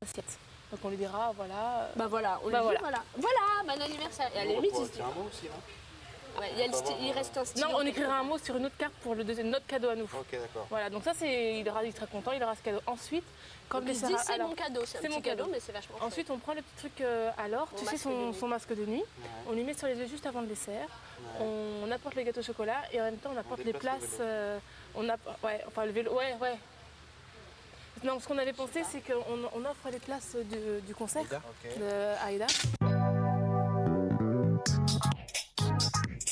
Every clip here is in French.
assiette. Donc on lui dira, voilà. Bah voilà, on lui dit voilà. Voilà, bon anniversaire. Et à la limite, il se dit. Un mot aussi, non? Ouais, il reste un stylo. Non, on écrira un mot sur une autre carte pour notre cadeau à nous. Ok, d'accord. Voilà, donc ça, il sera très content, il aura ce cadeau. Ensuite, quand il se dit, c'est mon cadeau, c'est un petit cadeau, mais c'est vachement chouette. Ensuite, on prend le petit truc à l'or, tu sais, son masque de nuit. Ouais. On lui met sur les yeux juste avant le dessert. Ouais. On apporte les gâteaux au chocolat et en même temps, on apporte les places. Le vélo, ouais. Non, ce qu'on avait pensé, c'est qu'on offre les places du concert de Aïda.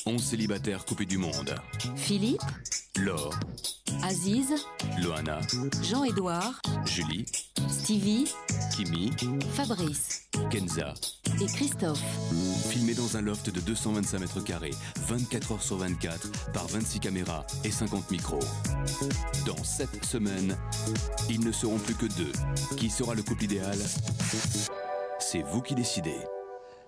11 célibataires coupés du monde. Philippe, Laure, Aziz, Loana, Jean-Édouard, Julie, Stevie, Kimi, Fabrice Kenza. et Christophe. Filmés dans un loft de 225 mètres carrés, 24 heures sur 24, par 26 caméras et 50 micros. Dans 7 semaines, ils ne seront plus que 2. Qui sera le couple idéal? C'est vous qui décidez.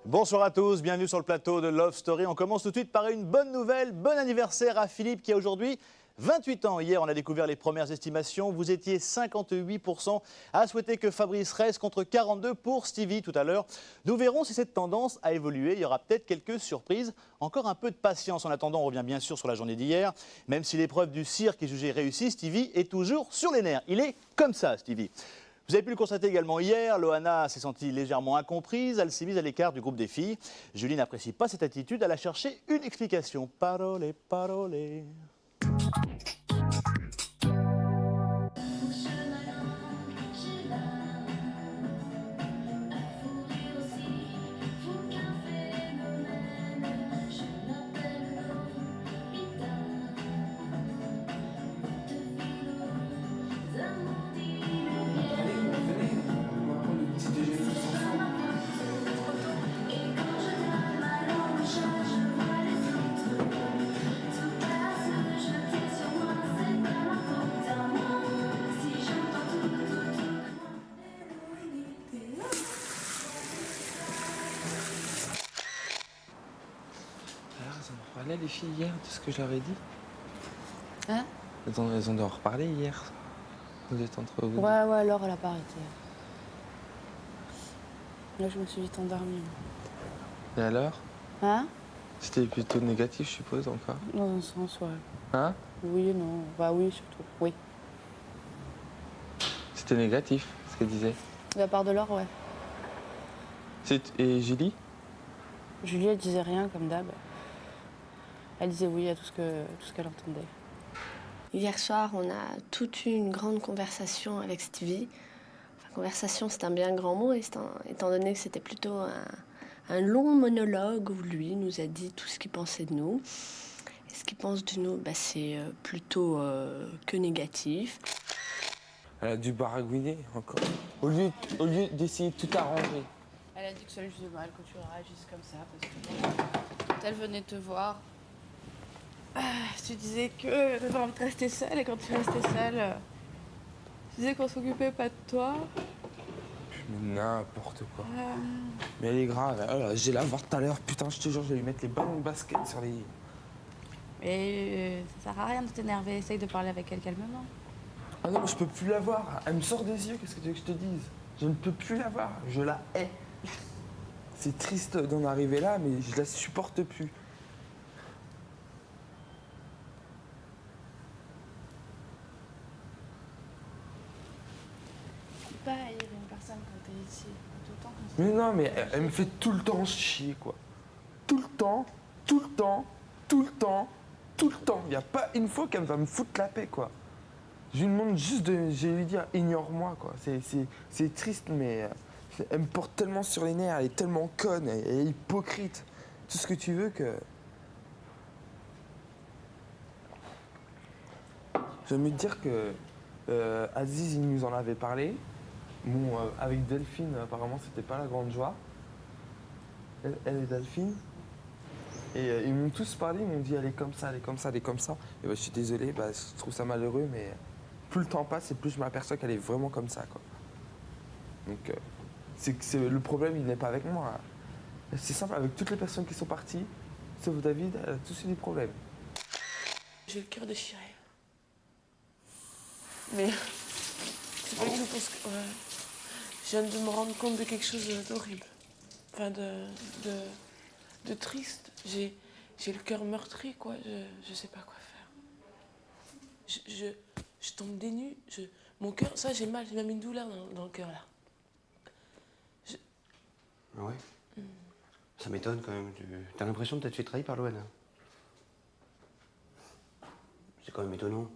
Bonsoir à tous, bienvenue sur le plateau de Love Story. On commence tout de suite par une bonne nouvelle. Bon anniversaire à Philippe qui a aujourd'hui 28 ans. Hier, on a découvert les premières estimations. Vous étiez 58% à souhaiter que Fabrice reste contre 42% pour Stevie tout à l'heure. Nous verrons si cette tendance a évolué. Il y aura peut-être quelques surprises. Encore un peu de patience. En attendant, on revient bien sûr sur la journée d'hier. Même si l'épreuve du cirque est jugée réussie, Stevie est toujours sur les nerfs. Il est comme ça, Stevie. Vous avez pu le constater également hier, Loana s'est sentie légèrement incomprise, elle s'est mise à l'écart du groupe des filles. Julie n'apprécie pas cette attitude, elle a cherché une explication. Parole, parole. Parlaient les filles hier de ce que je leur ai dit? Hein? Elles ont dû en reparler hier. Vous êtes entre vous. Ouais, Laure, elle a pas arrêté. Là, je me suis vite endormie. Et alors? Hein? C'était plutôt négatif, je suppose, encore? Dans un sens, ouais. Hein? Oui et non. Bah oui, surtout. Oui. C'était négatif, ce qu'elle disait. De la part de Laure, ouais. Et Julie? Julie, elle disait rien, comme d'hab. Elle disait oui à tout ce qu'elle entendait. Hier soir, on a toute eu une grande conversation avec Stevie. Enfin, conversation, c'est un bien grand mot, étant donné que c'était plutôt un long monologue où lui nous a dit tout ce qu'il pensait de nous. Et ce qu'il pense de nous, c'est plutôt que négatif. Elle a dû baragouiner encore. Au lieu d'essayer de tout arranger. Elle a dit que ça lui faisait mal quand tu réagisses comme ça, parce que quand elle venait te voir, tu disais que tu avais envie de rester seule, et quand tu restais seule, tu disais qu'on s'occupait pas de toi. Mais n'importe quoi. Mais elle est grave. Oh là, j'ai la voir tout à l'heure. Putain, je te jure, je vais lui mettre les ballons de basket sur les... Mais ça sert à rien de t'énerver, essaye de parler avec elle calmement. Ah non, mais je peux plus la voir. Elle me sort des yeux, qu'est-ce que tu veux que je te dise? Je ne peux plus la voir, je la hais. C'est triste d'en arriver là, mais je la supporte plus. Pas haïr une personne quand t'es ici, tout le temps comme ça. Mais non, mais elle me fait tout le temps chier, quoi. Tout le temps, tout le temps, tout le temps, tout le temps. Il n'y a pas une fois qu'elle va me foutre la paix, quoi. Je lui demande juste de... Je vais lui dire, ignore-moi, quoi. C'est triste, mais... Elle me porte tellement sur les nerfs, elle est tellement conne, elle est hypocrite. Tout ce que tu veux que... Je veux te dire que Aziz, il nous en avait parlé. Bon, avec Delphine, apparemment, c'était pas la grande joie. Elle et Delphine. Et ils m'ont tous parlé, ils m'ont dit, elle est comme ça, elle est comme ça, elle est comme ça. Et je suis désolé, je trouve ça malheureux, mais plus le temps passe et plus je m'aperçois qu'elle est vraiment comme ça, quoi. Donc... le problème, il n'est pas avec moi. C'est simple, avec toutes les personnes qui sont parties, sauf David, elle a tous eu des problèmes. J'ai le cœur déchiré. Mais c'est pas du tout parce que... Ouais. Je viens de me rendre compte de quelque chose d'horrible. Enfin, de triste. J'ai le cœur meurtri, quoi. Je sais pas quoi faire. Je tombe des nues. Mon cœur, ça, j'ai mal. J'ai même une douleur dans le cœur, là. Ah ouais. Ça m'étonne quand même. T'as l'impression de t'être fait trahir par Loana. C'est quand même étonnant.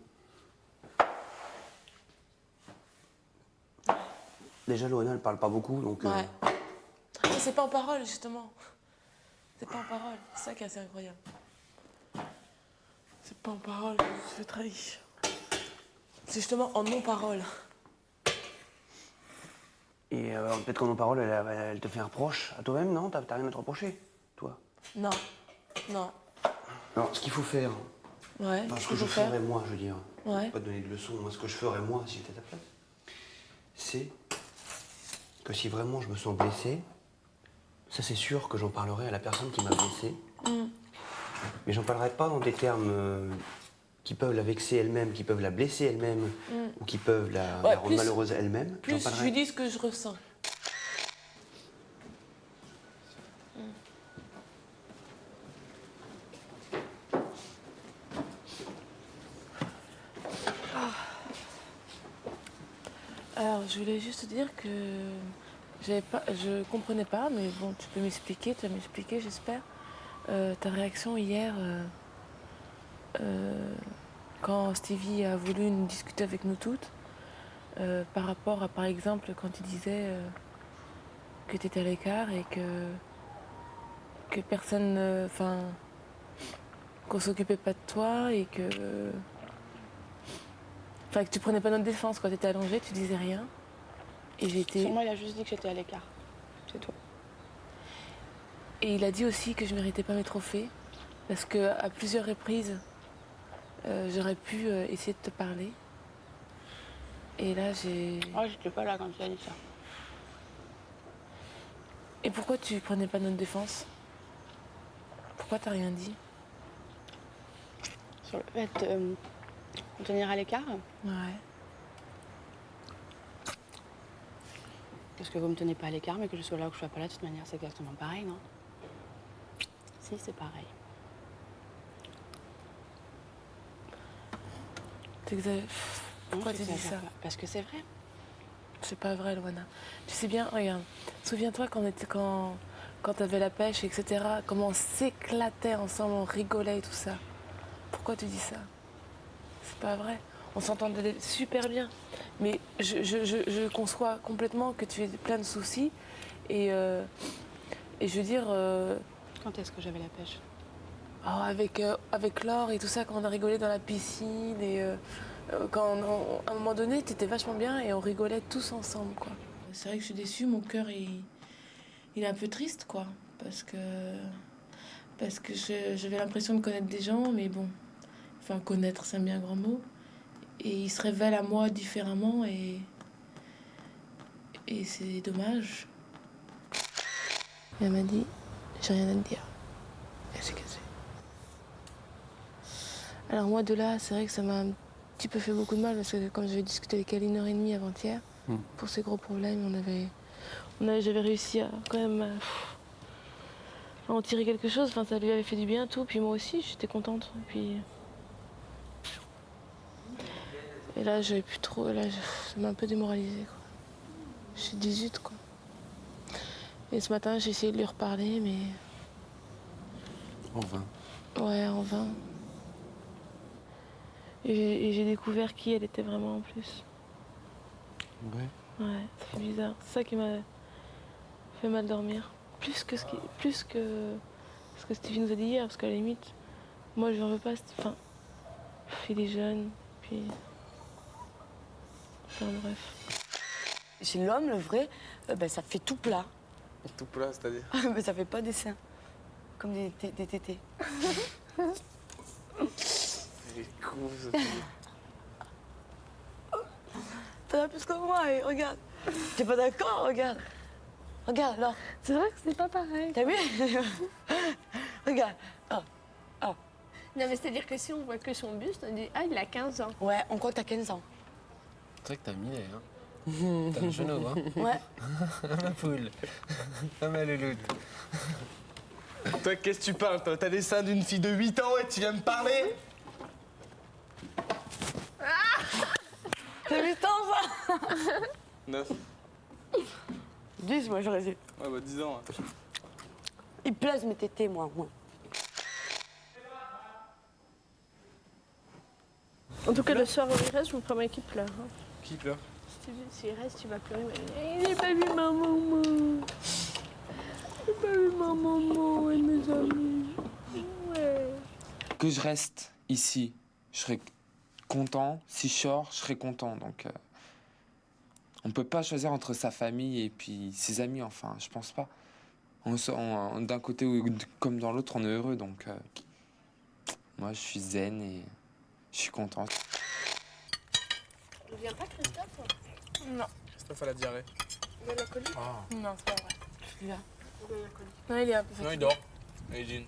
Déjà, Loana, elle parle pas beaucoup, donc... Ouais. Mais c'est pas en parole, justement. C'est pas en parole. C'est ça qui est assez incroyable. C'est pas en parole que je fais trahir. C'est justement en non-parole. Et peut-être qu'en non-parole, elle te fait un reproche à toi-même, non? T'as rien à te reprocher, toi? Non. Non. Alors, ce qu'il faut faire... Ouais. Enfin, ce que je ferais, moi, je veux dire. Ouais. Je vais pas te donner de leçons. Moi, ce que je ferais, moi, si j'étais à ta place, c'est que si vraiment je me sens blessé, ça, c'est sûr que j'en parlerai à la personne qui m'a blessé. Mais j'en parlerai pas dans des termes qui peuvent la vexer elle-même, qui peuvent la blesser elle-même, ou qui peuvent la rendre malheureuse elle-même. Plus je lui dis ce que je ressens. Alors, je voulais juste te dire que je comprenais pas, mais bon, tu peux m'expliquer, tu vas m'expliquer, j'espère, ta réaction hier quand Stevie a voulu nous discuter avec nous toutes, par rapport à, par exemple, quand il disait que tu étais à l'écart et que personne, enfin, qu'on s'occupait pas de toi et que... Enfin, que tu prenais pas notre défense quand tu étais allongée, tu disais rien. Et j'étais... Sur moi, il a juste dit que j'étais à l'écart. C'est tout. Et il a dit aussi que je méritais pas mes trophées. Parce qu'à plusieurs reprises, j'aurais pu essayer de te parler. Et là, j'ai... Oh, j'étais pas là quand tu as dit ça. Et pourquoi tu prenais pas notre défense? Pourquoi t'as rien dit? Sur le fait de me tenir à l'écart. Ouais. Parce que vous me tenez pas à l'écart, mais que je sois là ou que je sois pas là, de toute manière, c'est exactement pareil, non? Si, c'est pareil. Pourquoi tu dis ça? Parce que c'est vrai. C'est pas vrai, Loana. Tu sais bien, regarde, souviens-toi quand t'avais la pêche, etc., comment on s'éclatait ensemble, on rigolait et tout ça. Pourquoi tu dis ça? C'est pas vrai. On s'entendait super bien. Mais je conçois complètement que tu aies plein de soucis. Et je veux dire... Quand est-ce que j'avais la pêche? Avec Laure et tout ça, quand on a rigolé dans la piscine. Et quand à un moment donné, t'étais vachement bien et on rigolait tous ensemble, quoi. C'est vrai que je suis déçue, mon cœur, il est un peu triste, quoi. Parce que j'avais l'impression de connaître des gens, mais bon... Enfin, connaître, c'est un bien grand mot. Et il se révèle à moi différemment et c'est dommage. Elle m'a dit, j'ai rien à te dire. Elle s'est cassée. Alors moi, de là, c'est vrai que ça m'a un petit peu fait beaucoup de mal parce que quand j'avais discuté avec elle 1h30 avant-hier, pour ces gros problèmes, j'avais réussi à quand même à en tirer quelque chose. Enfin, ça lui avait fait du bien, tout. Puis moi aussi, j'étais contente. Et là, j'avais plus trop. Là, ça m'a un peu démoralisée, quoi. J'ai 18, quoi. Et ce matin, j'ai essayé de lui reparler, mais. En vain. Ouais, en vain. Et j'ai découvert qui elle était vraiment en plus. Ouais. Ouais, ça fait bizarre. C'est ça qui m'a fait mal dormir. Plus que ce que Stevie nous a dit hier, parce qu'à la limite, moi, je n'en veux pas. Enfin, il est jeune, puis. Enfin, bref. Chez l'homme, le vrai, ça fait tout plat. Tout plat, c'est-à-dire? Mais ça fait pas des seins. Comme des tétés. C'est cool, ça. T'en as plus que moi, et regarde. T'es pas d'accord, regarde. Regarde, alors. C'est vrai que c'est pas pareil. T'as vu? Regarde. Non, mais c'est-à-dire que si on voit que son buste, on dit « Ah, il a 15 ans ». Ouais, on croit que t'as 15 ans. C'est vrai que t'as mis, hein. T'as le genou, hein? Ouais. Ma poule. Ma louloute. Toi, qu'est-ce que tu parles, toi? T'as les seins d'une fille de 8 ans et tu viens me parler? C'est 8 ans, ça 9. 10, moi, j'aurais dit. Ouais, bah 10 ans. Hein. Ils plaisent mes tétés, moi. En tout cas, le soir où il reste, je me promets qu'il pleure. Hein. Qui pleure? S'il reste, tu vas pleurer. Mais j'ai pas vu ma maman. J'ai pas vu ma maman et mes amis. Ouais. Que je reste ici, je serais content. Si je sors, je serais content. Donc, on peut pas choisir entre sa famille et puis ses amis, enfin, je pense pas. D'un côté comme dans l'autre, on est heureux. Donc, moi, je suis zen et je suis content. Il vient pas, Christophe? Non. Christophe a la diarrhée. Il a la colique? Non, c'est pas vrai. Il a. Non, il est un peu fatigué. Non, il dort. Et il dîne.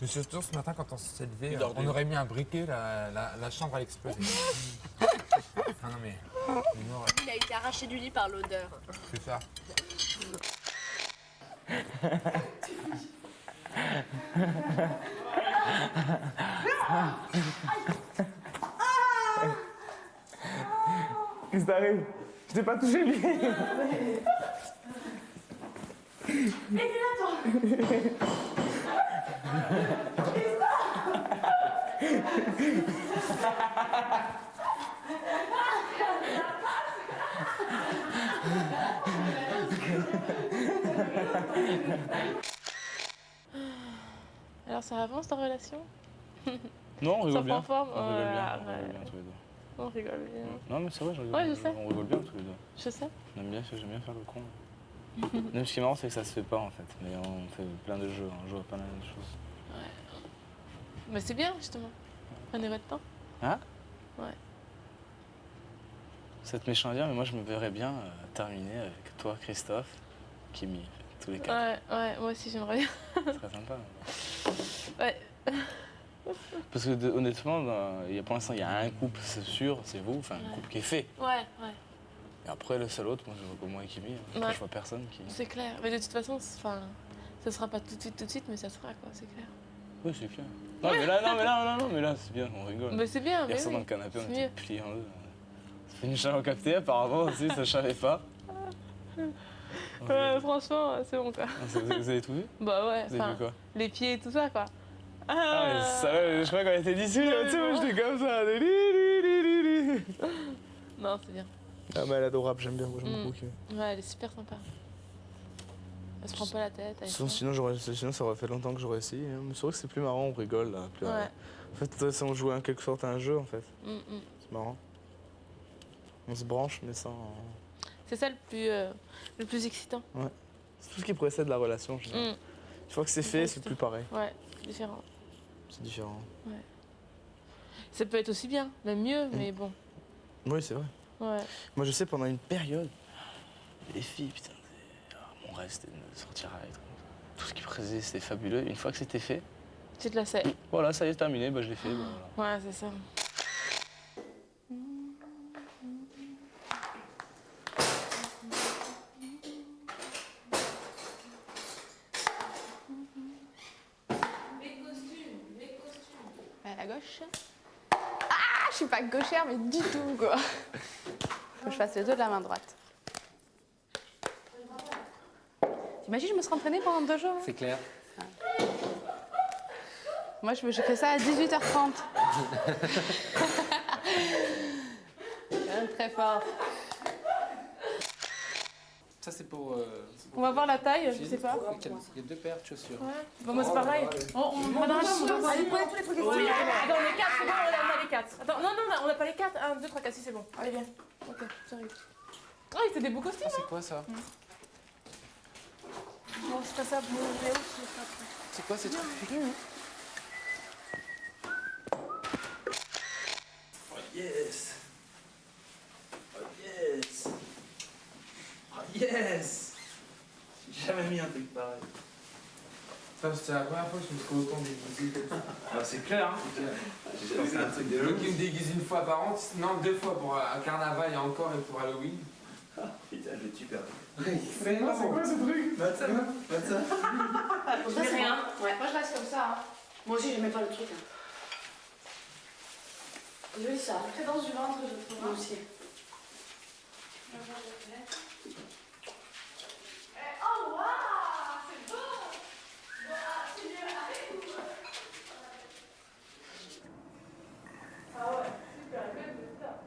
Mais surtout ce matin, quand on s'est levé, Il dort on aurait mis un briquet, la chambre allait exploser. Ah non mais... Il a été arraché du lit par l'odeur. C'est ça. Qu'est-ce qui t'arrive? Je t'ai pas touché le pied. Alors ça avance ta relation? Non, on rigole Ça bien. prend forme? On rigole bien, Ouais, on rigole bien tous les deux. On rigole bien. Non, mais c'est vrai, je rigole. Ouais, je sais. On rigole bien tous les deux. Je sais. J'aime bien faire le con. Même ce qui est marrant, c'est que ça se fait pas en fait. Mais on fait plein de jeux, on joue à plein de choses. Mais c'est bien justement. Prenez votre temps. Hein? Ouais. Ça te méchant bien, mais moi je me verrais bien terminer avec toi, Christophe, Kimi, tous les quatre. Ouais, moi aussi j'aimerais bien. Ce serait sympa. Ouais. Parce que honnêtement, pour l'instant, il y a un couple, c'est sûr, c'est vous, enfin un couple qui est fait. Ouais. Et après, le seul autre, moi je vois que moi et Kimi, après, je vois personne qui. C'est clair. Mais de toute façon, enfin, ça sera pas tout de suite, mais ça sera quoi, c'est clair. Oui, c'est clair. Non, mais là, c'est bien, on rigole. Mais c'est bien, Hier mais soir, oui. dans le canapé, on C'est était mieux. pliés en deux. C'est une chaleur captée, apparemment aussi, ça je savais pas. Ouais, franchement, c'est bon quoi. Vous avez tout vu? Bah ouais, Vous avez vu quoi? les pieds et tout ça quoi. Ah, mais ça, je crois qu'on était d'ici, là, tu sais, moi j'étais comme ça. Non, c'est bien. Ah, mais elle est adorable, j'aime bien, moi j'aime beaucoup. Ouais, elle est super sympa. Elle se prend pas la tête. Sinon, ça aurait fait longtemps que j'aurais essayé. Hein. Mais c'est vrai que c'est plus marrant, on rigole là. Plus, Ouais. En fait, on joue en quelque sorte à un jeu en fait. C'est marrant. On se branche, mais sans. C'est ça le plus excitant. Ouais. C'est tout ce qui précède la relation. Je dirais. Une fois que c'est fait, c'est plus pareil. Ouais, c'est différent. C'est différent. Ouais. Ça peut être aussi bien, même mieux, mais bon. Oui, c'est vrai. Ouais. Moi, je sais, pendant une période, les filles, putain, mon rêve, c'était de sortir avec. Tout ce qui précédait, c'était fabuleux. Une fois que c'était fait, Tu te la sais. voilà, ça y est, terminé, bah, je l'ai fait. Bah, voilà. Ouais, c'est ça. À la gauche. Ah, je suis pas gauchère, mais du tout, quoi. Faut que je fasse les deux de la main droite. T'imagines, je me serais entraînée pendant 2 jours. C'est clair. Moi, je fais ça à 18h30. Très fort. Ça c'est pour... On va voir la taille, je sais pas. Il y a 2 paires de chaussures. Bon, moi c'est pareil. On va dans la chambre. Allez, prenez tous les trucs. Oui, attends, on est 4, c'est bon, on a les 4. Attends, non, on n'a pas les 4. 1, 2, 3, 4, si c'est bon. Allez, viens. Ok, j'arrive. Oh, c'était des beaux costumes. C'est quoi ça? Bon, c'est pas ça, bon, Léo, c'est ça. C'est quoi ces trucs? Oh yes! Oh yes! Oh yes! J'ai jamais mis un truc pareil. Ça, c'est la première fois que je me trouve autant déguisé comme ça. Alors c'est clair, hein. C'est un truc de Le ouf. qui me déguise une fois par an, non, 2 fois pour un carnaval et encore et pour Halloween. Putain, je vais te super. C'est quoi ce truc? Note ça. Je mets rien. Ouais. Moi je reste comme ça. Hein. Moi aussi j'aimais pas le truc. Hein. Joli ça. Très dense du ventre, je trouve. Moi aussi. Oh waouh, c'est beau. C'est mieux. Ah ouais, super, good stuff.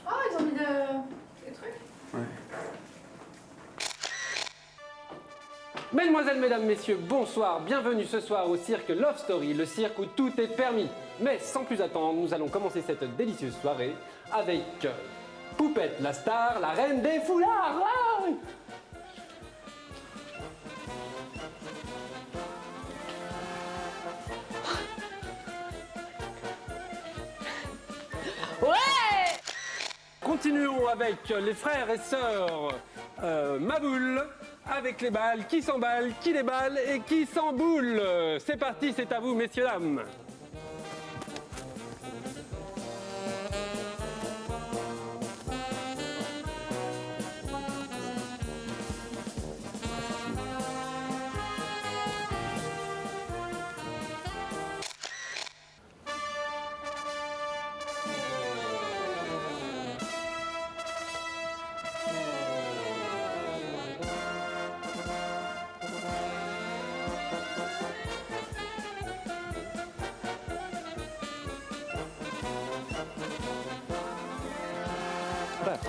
Oh, ils ont mis des trucs. Mesdemoiselles, mesdames, messieurs, bonsoir, bienvenue ce soir au cirque Love Story, le cirque où tout est permis. Mais sans plus attendre, nous allons commencer cette délicieuse soirée avec Poupette, la star, la reine des foulards. Ah Ouais! Continuons avec les frères et sœurs Maboule, avec les balles, qui s'emballent, qui déballent et qui s'emboulent. C'est parti, c'est à vous, messieurs, dames.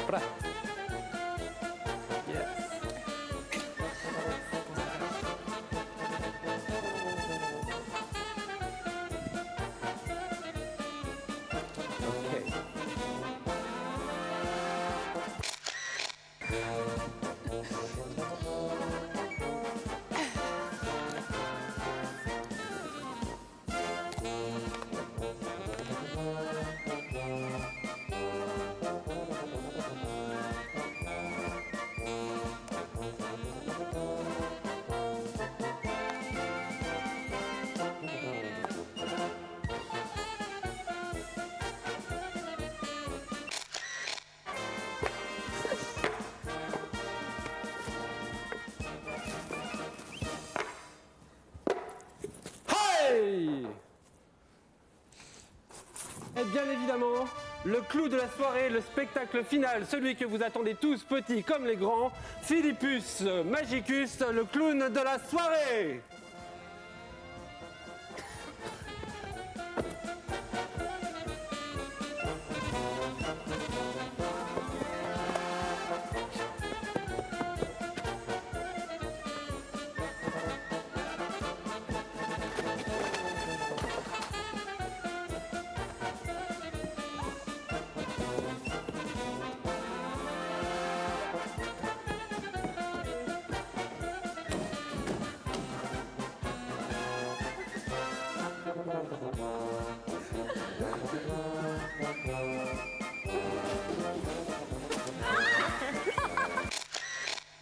Prêt. Yes. Okay. Et bien évidemment, le clou de la soirée, le spectacle final, celui que vous attendez tous, petits comme les grands, Philippus Magicus, le clown de la soirée.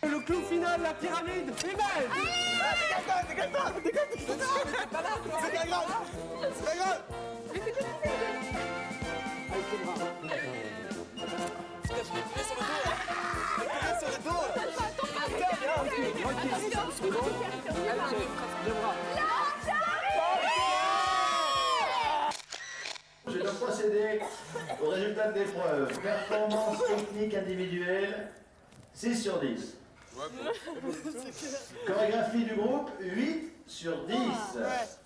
Le clou final, la pyramide, image. Dégage-toi. C'est pas grave. C'est pas grave. Putain, je l'ai tiré sur le dos. Je l'ai tiré sur le dos. Je vais procéder au résultat de l'épreuve. Performance technique individuelle, 6 sur 10. Chorégraphie du groupe, 8 sur 10.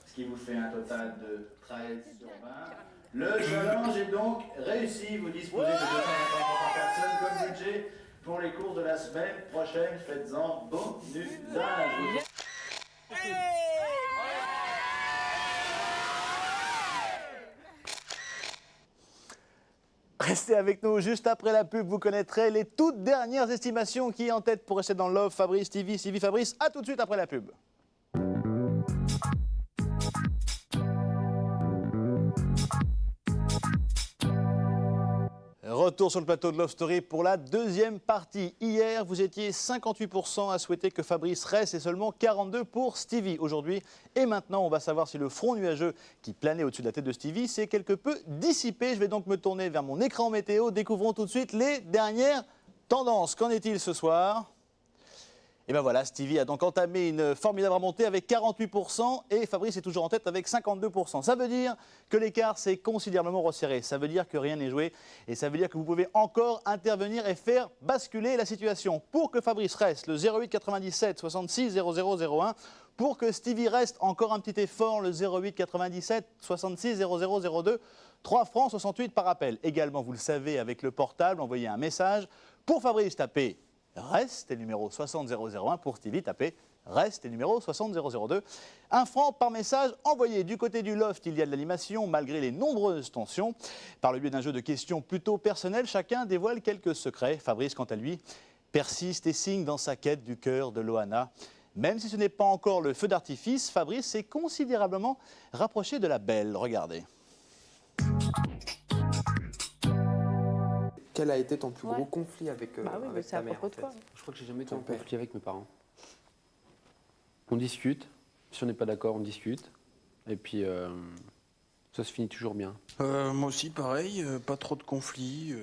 Ce qui vous fait un total de 13 sur 20. Le challenge est donc réussi. Vous disposez de 250 par personne comme budget pour les cours de la semaine prochaine. Faites-en bon usage. Restez avec nous, juste après la pub, vous connaîtrez les toutes dernières estimations. Qui est en tête pour rester dans le Love? Fabrice, Stevie, Fabrice. À tout de suite après la pub. retour sur le plateau de Love Story pour la deuxième partie. Hier, vous étiez 58% à souhaiter que Fabrice reste et seulement 42% pour Stevie aujourd'hui. Et maintenant, on va savoir si le front nuageux qui planait au-dessus de la tête de Stevie s'est quelque peu dissipé. Je vais donc me tourner vers mon écran météo. Découvrons tout de suite les dernières tendances. Qu'en est-il ce soir ? Et bien voilà, Stevie a donc entamé une formidable remontée avec 48% et Fabrice est toujours en tête avec 52%. Ça veut dire que l'écart s'est considérablement resserré. Ça veut dire que rien n'est joué et ça veut dire que vous pouvez encore intervenir et faire basculer la situation. Pour que Fabrice reste, le 08 97 66 0001. Pour que Stevie reste, encore un petit effort, le 08 97 66 0002. 3 francs 68 par appel. Également, vous le savez, avec le portable, envoyez un message. Pour Fabrice, tapez reste et numéro 60001. Pour Stevie, tapez reste et numéro 60002. 1 franc par message envoyé. Du côté du loft, il y a de l'animation malgré les nombreuses tensions. Par le biais d'un jeu de questions plutôt personnelles, chacun dévoile quelques secrets. Fabrice, quant à lui, persiste et signe dans sa quête du cœur de Loana. Même si ce n'est pas encore le feu d'artifice, Fabrice s'est considérablement rapproché de la belle. Regardez. Quel a été ton plus gros conflit avec, avec ta mère en fait? Je crois que j'ai jamais été en conflit avec mes parents. On discute. Si on n'est pas d'accord, on discute. Et puis, ça se finit toujours bien. Moi aussi, pareil. Pas trop de conflits.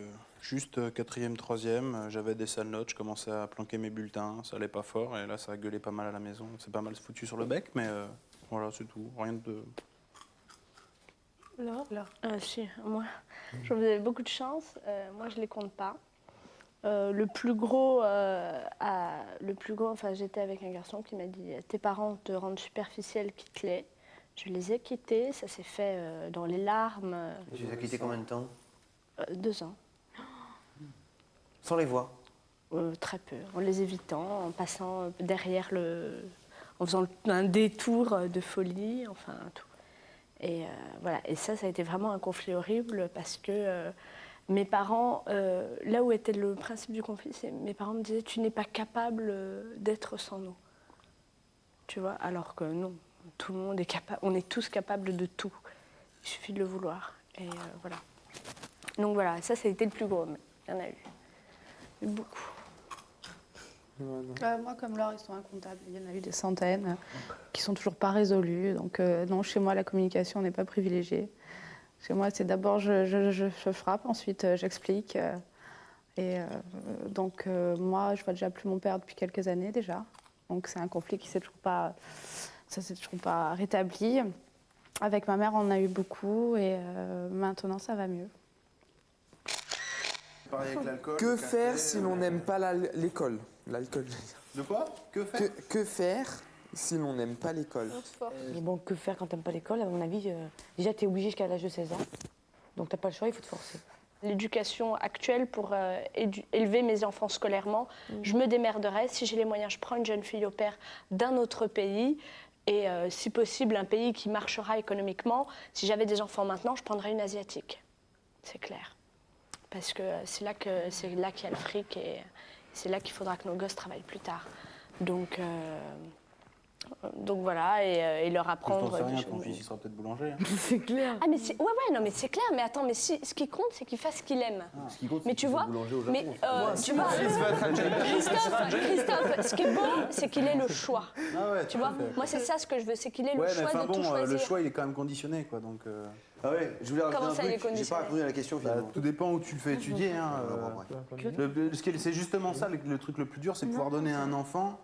Juste 4e, 3e. J'avais des sales notes. Je commençais à planquer mes bulletins. Ça allait pas fort. Et là, ça a gueulé pas mal à la maison. C'est pas mal foutu sur le bec. Mais voilà, c'est tout. Rien de... Laure. Si, moi, je vous avais beaucoup de chance. Moi, je les compte pas. Le plus gros, enfin, j'étais avec un garçon qui m'a dit tes parents te rendent superficielle, quitte-les. Je les ai quittés, ça s'est fait dans les larmes. Tu les as quittés combien de temps? 2 ans. Sans les voir? Très peu, en les évitant, en passant derrière en faisant un détour de folie, enfin tout. Et voilà, et ça a été vraiment un conflit horrible parce que mes parents, là où était le principe du conflit, c'est mes parents me disaient tu n'es pas capable d'être sans nous. Tu vois, alors que non, tout le monde est capable, on est tous capables de tout. Il suffit de le vouloir. Et voilà. Donc voilà, ça a été le plus gros, mais il y en a eu beaucoup. Moi, comme Laure, ils sont incomptables. Il y en a eu des centaines qui sont toujours pas résolues. Donc non, chez moi, la communication n'est pas privilégiée. Chez moi, c'est d'abord je frappe, ensuite j'explique. Donc moi, je vois déjà plus mon père depuis quelques années déjà. Donc c'est un conflit qui s'est toujours pas rétabli. Avec ma mère, on en a eu beaucoup et maintenant ça va mieux. Que faire si l'on n'aime pas l'école? L'alcool. De quoi? Que faire? Que faire si l'on n'aime pas l'école? Mais bon, que faire quand t'aimes pas l'école? À mon avis, déjà t'es obligé jusqu'à l'âge de 16 ans. Donc t'as pas le choix, il faut te forcer. L'éducation actuelle pour élever mes enfants scolairement, je me démerderai. Si j'ai les moyens, je prends une jeune fille au père d'un autre pays. Et si possible, un pays qui marchera économiquement. Si j'avais des enfants maintenant, je prendrais une asiatique. C'est clair. Parce que c'est là qu'il y a le fric et c'est là qu'il faudra que nos gosses travaillent plus tard. Donc voilà, et leur apprendre... Je rien, ton fils, il sera peut-être boulanger. Hein. C'est clair. Ah mais non mais c'est clair, mais attends, mais ce qui compte, c'est qu'il fasse ce qu'il aime. Ce qui compte, mais tu vois, mais tu vois, Christophe, ce qui est beau, c'est qu'il ait le choix. Ah ouais, tu vois, moi c'est ça ce que je veux, c'est qu'il ait le choix de tout choisir. Le choix, il est quand même conditionné, quoi, donc... Ah ouais, je voulais rajouter Comment ça, un truc, j'ai pas répondu à la question finalement. Tout dépend où tu le fais étudier. Hein, c'est justement ça, le truc le plus dur, c'est pouvoir donner à un enfant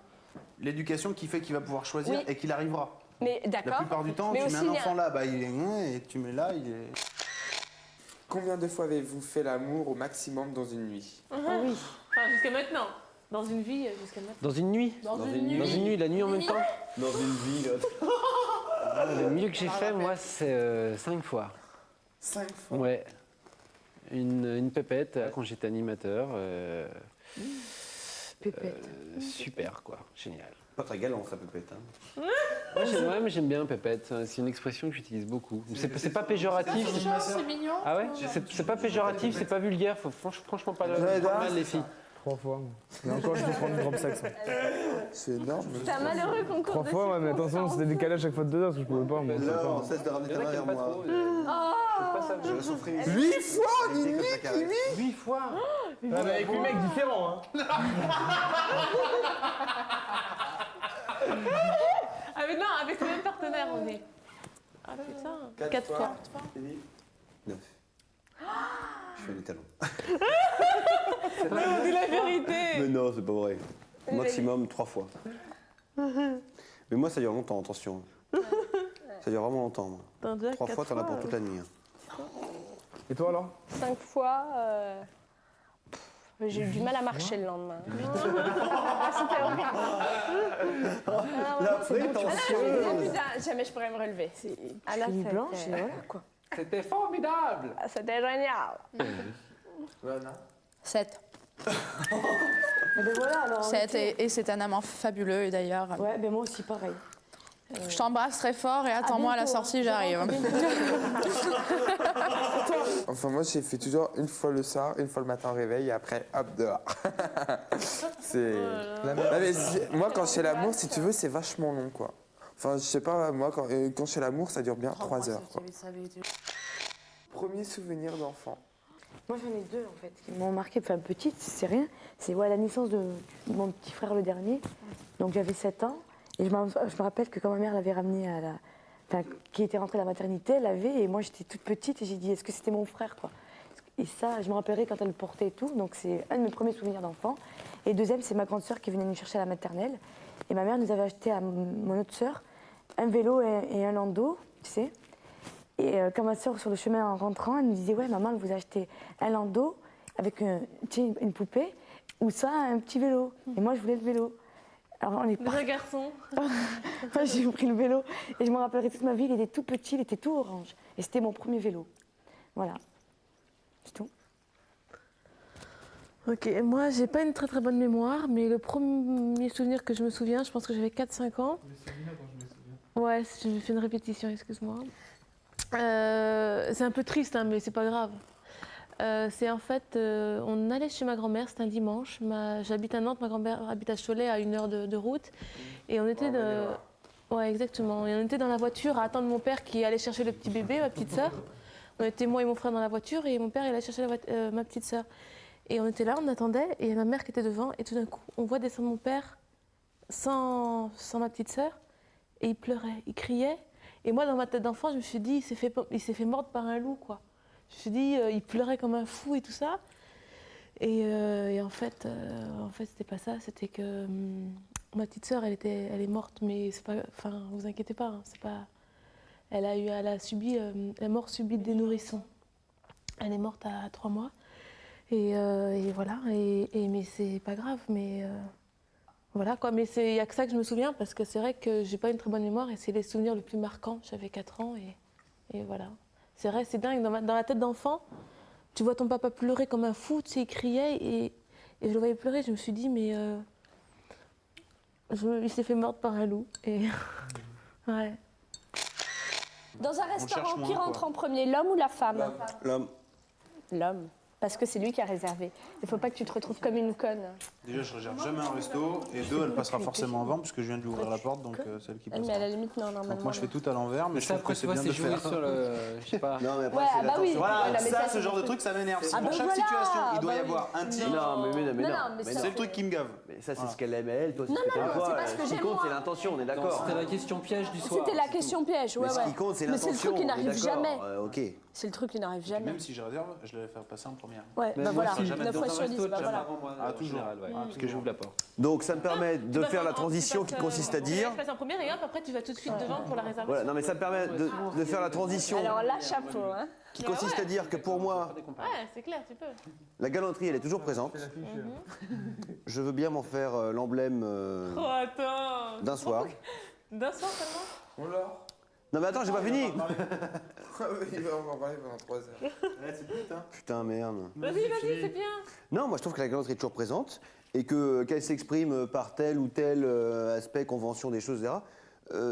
l'éducation qui fait qu'il va pouvoir choisir et qu'il arrivera. Mais d'accord. La plupart du temps, tu mets un enfant là, bah, il est... et tu mets là, il est... Combien de fois avez-vous fait l'amour au maximum dans une nuit? Oui. Enfin, jusqu'à maintenant. Dans une vie, jusqu'à maintenant. Dans une nuit? Dans une nuit. Dans une nuit, la nuit en même temps? Dans une vie, Le mieux que j'ai fait, moi, c'est 5 fois. 5 fois? Ouais. Une pépette quand j'étais animateur. Pépette. Super, quoi. Génial. Pas très galant, ça, pépette. Hein. Ouais, mais j'aime bien pépette. C'est une expression que j'utilise beaucoup. C'est pas péjoratif. C'est mignon. Ah ouais? C'est pas péjoratif, c'est pas vulgaire. Faut franchement pas le mal, les filles. 3 fois. Et encore, je peux prendre une drop sax. C'est énorme. C'est un malheureux concours 3 de fois, ouais, cirque. mais attention, c'était décalé à chaque fois de 2 heures parce que je pouvais pas. Moi, Là, on cesse de ramener ta mère à moi. Je vais souffrir. 8 fois, Nini, 8 fois Ah, mais avec 8 mecs différents. Hein. Ah mais non, avec le même partenaire on est. Ah putain, 4 fois. 9. Je fais les talons. On dit la vérité. Mais non, c'est pas vrai. Maximum 3 fois. Mais moi, ça dure longtemps, attention. Ça dure vraiment longtemps. Moi. 3 fois, t'en as pour toute la nuit. Hein. Et toi alors? 5 fois, j'ai eu du mal à marcher le lendemain. C'était horrible. La prétention. Jamais je pourrais me relever. À la fête, blanche, et voilà quoi. C'était formidable. C'était génial. 7. Eh ben voilà, alors. 7 et c'est un amant fabuleux et d'ailleurs. Ouais, ben moi aussi pareil. Je t'embrasse très fort et attends-moi à la sortie, j'arrive. Enfin, moi, j'ai fait toujours une fois le soir, une fois le matin au réveil et après, hop, dehors. C'est. Non, mais moi, quand je fais l'amour, si tu veux, c'est vachement long, quoi. Enfin, je sais pas, moi, quand je fais l'amour, ça dure bien 3 heures, quoi. Premier souvenir d'enfant. Moi j'en ai 2 en fait qui m'ont marqué, enfin petite, c'est rien. C'est la naissance de mon petit frère le dernier. Donc j'avais 7 ans et je me rappelle que quand ma mère l'avait ramené à la. Enfin, qui était rentrée à la maternité, elle l'avait et moi j'étais toute petite et j'ai dit est-ce que c'était mon frère quoi. Et ça, je me rappellerai quand elle le portait et tout. Donc c'est un de mes premiers souvenirs d'enfant. Et deuxième, c'est ma grande sœur qui venait nous chercher à la maternelle. Et ma mère nous avait acheté à mon autre sœur un vélo et un landau, tu sais. Et quand ma soeur, sur le chemin en rentrant, elle nous disait « Ouais, maman, elle vous a acheté un landau avec une poupée ou ça, un petit vélo. » Et moi, je voulais le vélo. Alors, on est pas... Le garçon. Moi, j'ai pris le vélo et je me rappellerai toute ma vie. Il était tout petit, il était tout orange. Et c'était mon premier vélo. Voilà. C'est tout. Ok, moi, j'ai pas une très très bonne mémoire, mais le premier souvenir que je me souviens, je pense que j'avais 4-5 ans. Ouais, j'ai fait une répétition, excuse-moi. C'est un peu triste, hein, mais c'est pas grave. C'est en fait, on allait chez ma grand-mère, c'était un dimanche. J'habite à Nantes, ma grand-mère habite à Cholet, à 1 heure de route. Et on était ouais, exactement. Et on était dans la voiture à attendre mon père qui allait chercher le petit bébé, ma petite sœur. On était moi et mon frère dans la voiture et mon père il allait chercher ma petite sœur. Et on était là, on attendait, et ma mère qui était devant. Et tout d'un coup, on voit descendre mon père sans ma petite sœur. Et il pleurait, il criait. Et moi, dans ma tête d'enfant, je me suis dit, il s'est fait mordre par un loup, quoi. Je me suis dit, il pleurait comme un fou et tout ça. Et en fait, c'était pas ça. C'était que ma petite sœur, elle est morte, mais c'est pas. Enfin, vous inquiétez pas, hein, c'est pas. Elle a subi la mort subite des nourrissons. Elle est morte à 3 mois. Et voilà. Mais c'est pas grave. Mais voilà quoi. Mais il y a que ça que je me souviens parce que c'est vrai que j'ai pas une très bonne mémoire et c'est les souvenirs les plus marquants. J'avais 4 ans et voilà. C'est vrai, c'est dingue. Dans la tête d'enfant, tu vois ton papa pleurer comme un fou, tu sais, il criait et je le voyais pleurer. Je me suis dit, mais il s'est fait mordre par un loup. Et ouais. Dans un restaurant, qui rentre en premier, l'homme ou la femme? L'homme. L'homme. Parce que c'est lui qui a réservé. Il faut pas que tu te retrouves comme une conne. Déjà, je réserve jamais un resto. Et 2, elle passera forcément avant, puisque je viens de lui ouvrir la porte, donc c'est elle qui passe. Mais à la limite, non, normalement. Donc moi, je fais tout à l'envers, mais je trouve que c'est bien de jouer faire. sur le. Je sais pas. Non, mais après, Ouais, c'est ah bah oui. l'attention. Voilà, Ouais, ça, ce genre de truc, ça m'énerve. Ah Pour bah chaque voilà. situation, il doit y Bah oui. avoir un type. Non, mais C'est le truc qui me gave. Mais ça, c'est ce qu'elle aime elle. Toi, c'est Non, ce que non, t'aimes c'est toi. pas ce que Ce qui j'aime, compte, moi. c'est l'intention, on est d'accord. C'était la question piège du soir. C'était la question piège, ouais, Mais ce ouais. qui compte, c'est Mais c'est le l'intention. truc qui on est n'arrive d'accord. jamais. Ok. C'est le truc qui n'arrive jamais. Même si je réserve, je vais faire passer en première. Ouais, Mais bah moi, voilà, si jamais 9 dans fois un sur 10, resto, bah j'aime voilà. avant, moi, Ah, en toujours. général, ouais. Ah, Parce que j'ouvre la porte. Donc, ça me permet de faire la transition qui consiste à dire. Tu passes en première et hop, après tu vas tout de suite devant pour la réservation. Voilà, non, mais ça me permet de faire la transition Alors là, chapeau, hein. qui consiste à dire que pour moi, Ouais, c'est clair, tu peux. la galanterie, elle est toujours présente. Je veux bien m'en faire l'emblème Oh, attends. d'un soir. D'un soir seulement? On l'a. Non, mais attends, j'ai pas fini. Il va en parler pendant 3 heures. Putain, merde. Vas-y, c'est bien. Non, moi je trouve que la galanterie est toujours présente et qu'elle s'exprime par tel ou tel aspect, convention des choses, etc.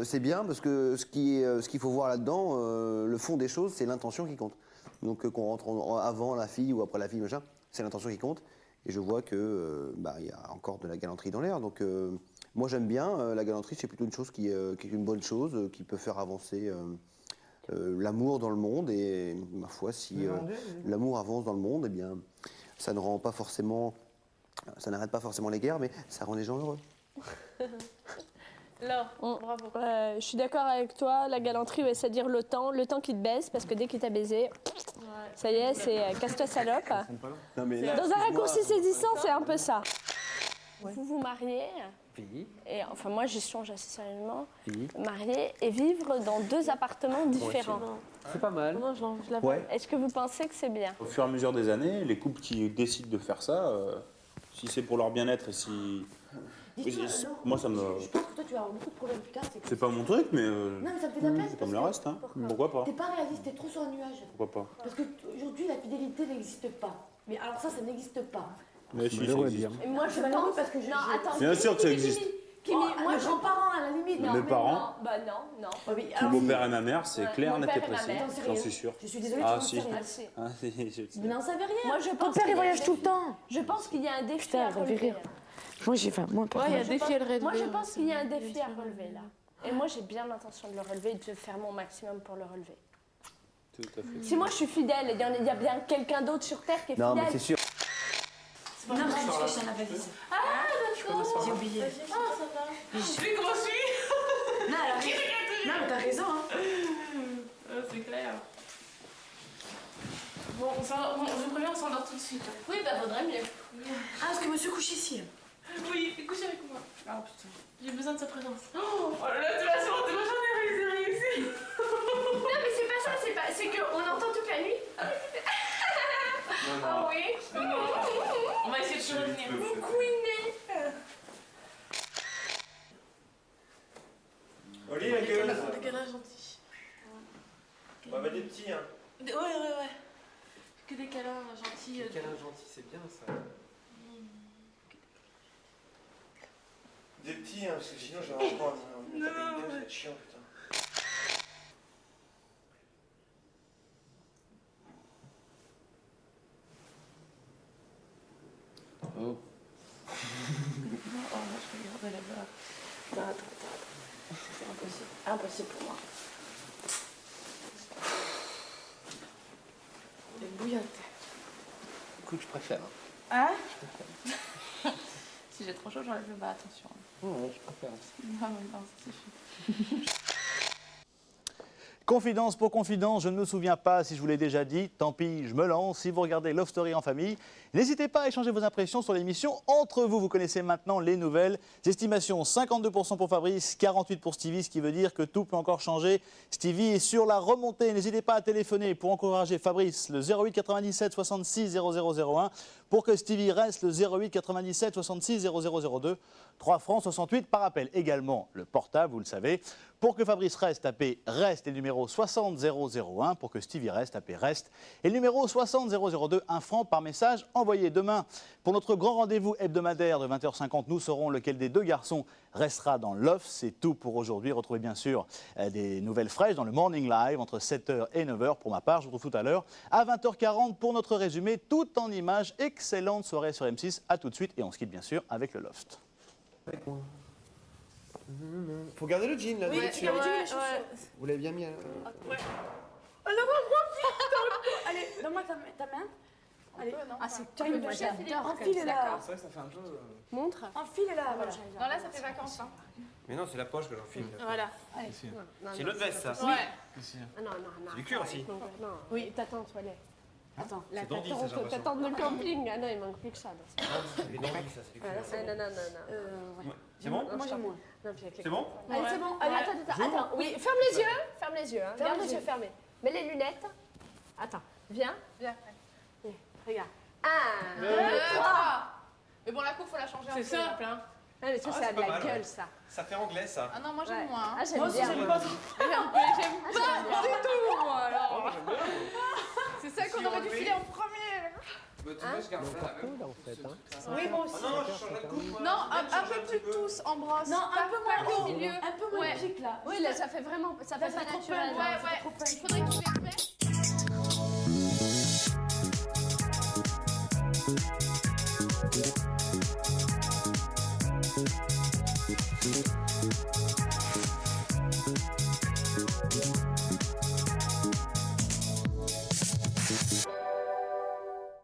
C'est bien parce que ce qu'il faut voir là-dedans, le fond des choses, c'est l'intention qui compte. Donc qu'on rentre avant la fille ou après la fille, machin, c'est l'intention qui compte. Et je vois que y a encore de la galanterie dans l'air. Donc moi j'aime bien. La galanterie, c'est plutôt une chose qui est une bonne chose, qui peut faire avancer l'amour dans le monde. Et ma foi, si l'amour avance dans le monde, eh bien, ça ne rend pas forcément, ça n'arrête pas forcément les guerres, mais ça rend les gens heureux. Laure, bravo. Je suis d'accord avec toi, la galanterie, ouais, c'est-à-dire le temps qui te baise, parce que dès qu'il t'a baisé, ça y est, c'est casse-toi salope. Non, mais Dans un raccourci saisissant, c'est un peu ça. Vous vous mariez, et enfin moi j'y songe assez sérieusement, marier et vivre dans 2 appartements différents. C'est pas mal. Est-ce que vous pensez que c'est bien? Au fur et à mesure des années, les couples qui décident de faire ça, si c'est pour leur bien-être et si... Moi, ça me... Je pense que toi, tu vas avoir beaucoup de problèmes plus tard. C'est pas mon truc, mais... Non, mais ça me fait de la peine. C'est comme le reste, hein. Pourquoi pas? T'es pas réaliste, t'es trop sur un nuage. Pourquoi pas? Parce qu'aujourd'hui, la fidélité n'existe pas. Mais alors ça n'existe pas. Mais si, ça existe. Et moi, je pense parce que je... Non, attends. Bien sûr que ça existe. Moi, mes grands-parents, à la limite. Mes parents, Bah non. mon beau-père et ma mère, c'est clair, mon net et père et ma précis. mère. J'en suis sûr. Je suis désolée, Ah tu si. n'en sais rien. Ah si, je sais. Vous n'en savez rien. Moi, je pense Ton père, qu'il y il a voyage un tout le défi. temps. Je pense qu'il y a un défi Putain, à ça me fait relever. rire. Moi, j'ai faim. Moi, Ouais, il y a des défis à le relever. Moi, je pense qu'il y a un défi à relever là. Et moi, j'ai bien l'intention de le relever et de faire mon maximum pour le relever. Tout à fait. Si moi, je suis fidèle, il y a bien quelqu'un d'autre sur Terre qui est fidèle. Non, mais c'est sûr. Non, mais je cache un valise. Ah, d'accord. J'ai oublié. Ah, ça va. Je suis comment je suis. Non, elle a raison. Non, mais t'as raison. Hein. C'est clair. Bon, je vous préviens, on s'endort tout de suite. Oui, bah vaudrait mieux. Ah, parce que monsieur couche ici. Oui, couche avec moi. Ah putain, j'ai besoin de sa présence. Oh là là, tu vas sûrement j'en ai réussi. Non, mais c'est pas ça, c'est qu'on entend toute la nuit. Ah oui. On va essayer de se revenir. Vous couinez. Oli, la gueule. Des câlins gentils. On va des petits, hein. Ouais. Que des câlins gentils. Des câlins gentils, c'est bien ça. Des petits, hein, parce que sinon j'ai un point. Non, ça va être chiant, putain. Oh. Oh, moi je regardais là-bas. Non, attends. C'est impossible. Impossible pour moi. Elle est bouillante. Écoute, je préfère. Hein? Si j'ai trop chaud, j'enlève le bas, attention. Ouais, je préfère. Non, ça suffit. Confidence pour confidence, je ne me souviens pas si je vous l'ai déjà dit, tant pis, je me lance. Si vous regardez Love Story en famille, n'hésitez pas à échanger vos impressions sur l'émission entre vous. Vous connaissez maintenant les nouvelles estimations. 52% pour Fabrice, 48% pour Stevie, ce qui veut dire que tout peut encore changer. Stevie est sur la remontée. N'hésitez pas à téléphoner pour encourager Fabrice, le 08 97 66 0001, pour que Stevie reste le 08 97 66 0002. 3 francs 68 par appel. Également le portable, vous le savez. Pour que Fabrice reste, tapez REST et le numéro 60001. Pour que Stevie reste, tapez REST et le numéro 60002. 1 franc par message envoyé. Demain, pour notre grand rendez-vous hebdomadaire de 20h50, nous saurons lequel des 2 garçons restera dans l'off. C'est tout pour aujourd'hui. Retrouvez bien sûr des nouvelles fraîches dans le Morning Live entre 7h et 9h. Pour ma part, je vous retrouve tout à l'heure à 20h40 pour notre résumé tout en images. Excellente soirée sur M6. À tout de suite et on se quitte bien sûr avec le Loft. Avec moi. Faut garder le jean là. Oui, dessus. ouais. Vous l'avez bien mis. Ouais. Oh non, moi, allez, donne-moi ta main. Allez, Ah, c'est terrible, moi j'adore. Enfile-la. C'est vrai que ça fait un peu. Montre. Enfile-la. Voilà. Non, là, ça fait vacances. Hein. Mais non, c'est la poche que j'enfile. Voilà. Allez. C'est l'autre veste ça. Ouais. Ah, non. C'est du cuir aussi. Non. Oui, t'attends, toilette. Attends, la C'est dandy, ça, j'ai l'impression. t'attends de camping. Ah non, il manque plus que ça. C'est dandy ça, c'est du cuir. Non. C'est bon? Moi j'ai moins. C'est bon? Allez, c'est bon. Allez, attends. Oui, ferme les yeux. Hein. Garde les yeux fermés. Mets les lunettes. Attends, viens. Regarde. 1, 2, 3. Mais bon, la coupe, faut la changer un peu. C'est simple, hein. Ah, mais ça, Ah, c'est c'est de pas la mal, gueule, ouais. ça. Ça fait anglais ça. Ah non, moi j'aime moins. Hein. Ah, j'aime Moi aussi, bien. j'aime pas trop. J'aime pas du tout, moi, alors. C'est ça qu'on aurait dû filer en premier. Bah, tu vois, je garde ça la même. En fait, hein. Oui, moi aussi. Ah non, je change la coupe. moi. Non, Je un change peu plus petit tous en brosse. Non, un peu moins au haut. milieu. Un peu moins Ouais. chic là. Oui, là, ça fait vraiment. Ça fait pas trop naturel. peine, Ouais, ça fait trop ouais. peine. Il faudrait qu'il fait exprès.